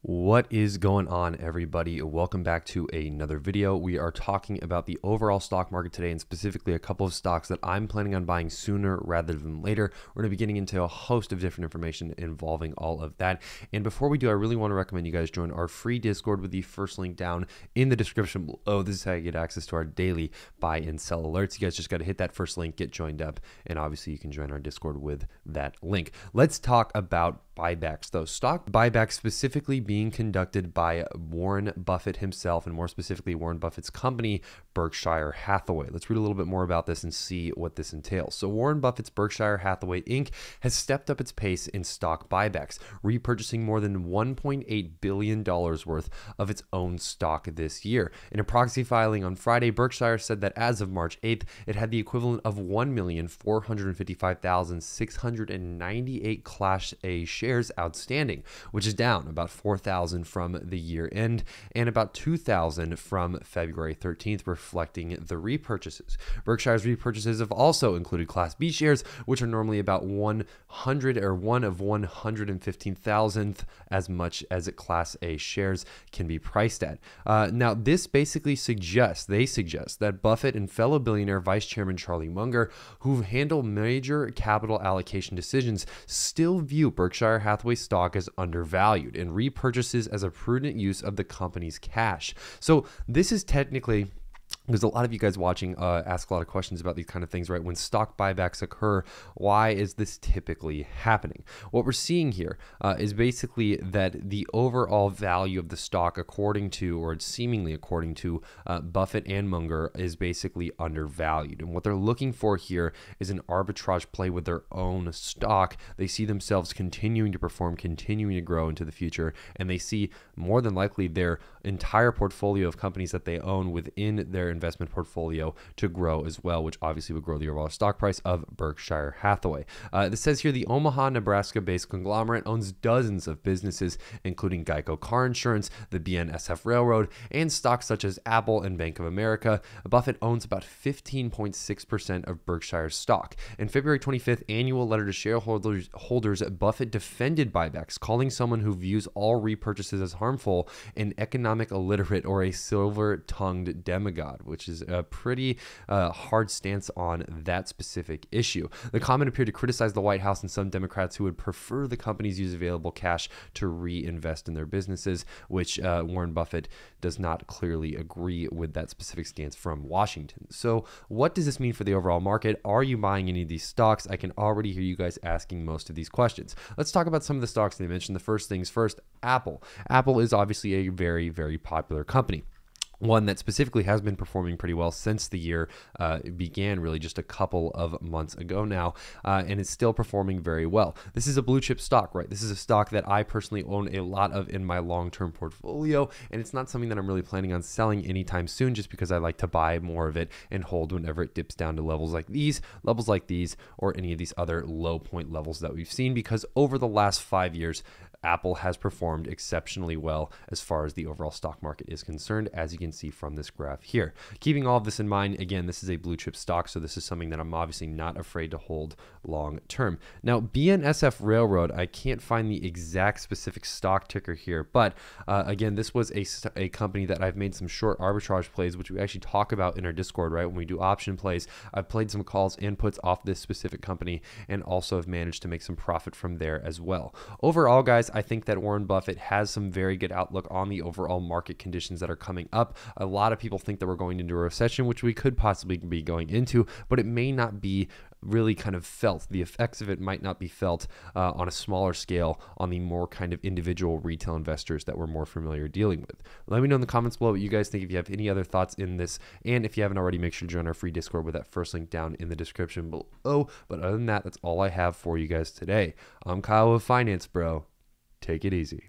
What is going on, everybody? Welcome back to another video. We are talking about the overall stock market today, and specifically a couple of stocks that I'm planning on buying sooner rather than later. We're going to be getting into a host of different information involving all of that. And before we do, I really want to recommend you guys join our free Discord with the first link down in the description below. This is how you get access to our daily buy and sell alerts. You guys just got to hit that first link, get joined up, and obviously you can join our Discord with that link. Let's talk about buybacks, though. Stock buybacks specifically being conducted by Warren Buffett himself, and more specifically Warren Buffett's company, Berkshire Hathaway. Let's read a little bit more about this and see what this entails. So Warren Buffett's Berkshire Hathaway Inc. has stepped up its pace in stock buybacks, repurchasing more than $1.8 billion worth of its own stock this year. In a proxy filing on Friday, Berkshire said that as of March 8th, it had the equivalent of 1,455,698 Class A shares outstanding, which is down about 4,000 from the year end and about 2,000 from February 13th, reflecting the repurchases. Berkshire's repurchases have also included Class B shares, which are normally about 100 or 1 of 115,000th as much as Class A shares can be priced at. Now, this basically suggests that Buffett and fellow billionaire Vice Chairman Charlie Munger, who handle major capital allocation decisions, still view Berkshire Hathaway stock as undervalued and repurchases as a prudent use of the company's cash. So this is technically, because a lot of you guys watching ask a lot of questions about these kind of things, right? When stock buybacks occur, why is this typically happening? What we're seeing here is basically that the overall value of the stock, according to, or seemingly according to Buffett and Munger, is basically undervalued. And what they're looking for here is an arbitrage play with their own stock. They see themselves continuing to perform, continuing to grow into the future, and they see more than likely their entire portfolio of companies that they own within their investment portfolio to grow as well, which obviously would grow the overall stock price of Berkshire Hathaway. This says here the Omaha, Nebraska-based conglomerate owns dozens of businesses, including Geico Car Insurance, the BNSF Railroad, and stocks such as Apple and Bank of America. Buffett owns about 15.6% of Berkshire's stock. In February 25th annual letter to shareholders, Buffett defended buybacks, calling someone who views all repurchases as harmful an economic illiterate or a silver-tongued demigod, which is a pretty hard stance on that specific issue. The comment appeared to criticize the White House and some Democrats who would prefer the companies use available cash to reinvest in their businesses, which Warren Buffett does not clearly agree with that specific stance from Washington. So what does this mean for the overall market? Are you buying any of these stocks? I can already hear you guys asking most of these questions. Let's talk about some of the stocks they mentioned. The first things first, Apple. Apple is obviously a very, very popular company. One that specifically has been performing pretty well since the year began, really just a couple of months ago now, and it's still performing very well. This is a blue chip stock, right? This is a stock that I personally own a lot of in my long-term portfolio, and it's not something that I'm really planning on selling anytime soon, just because I like to buy more of it and hold whenever it dips down to levels like these, or any of these other low point levels that we've seen, because over the last 5 years, Apple has performed exceptionally well as far as the overall stock market is concerned, as you can see from this graph here. Keeping all of this in mind, again, this is a blue chip stock, so this is something that I'm obviously not afraid to hold long term. Now, BNSF Railroad, I can't find the exact specific stock ticker here, but again, this was a company that I've made some short arbitrage plays, which we actually talk about in our Discord, right? When we do option plays, I've played some calls and puts off this specific company and also have managed to make some profit from there as well. Overall, guys, I think that Warren Buffett has some very good outlook on the overall market conditions that are coming up. A lot of people think that we're going into a recession, which we could possibly be going into, but it may not be really kind of felt. The effects of it might not be felt on a smaller scale on the more kind of individual retail investors that we're more familiar dealing with. Let me know in the comments below what you guys think, if you have any other thoughts in this, and if you haven't already, make sure to join our free Discord with that first link down in the description below. But other than that, that's all I have for you guys today. I'm Kyle with Finance Bro. Take it easy.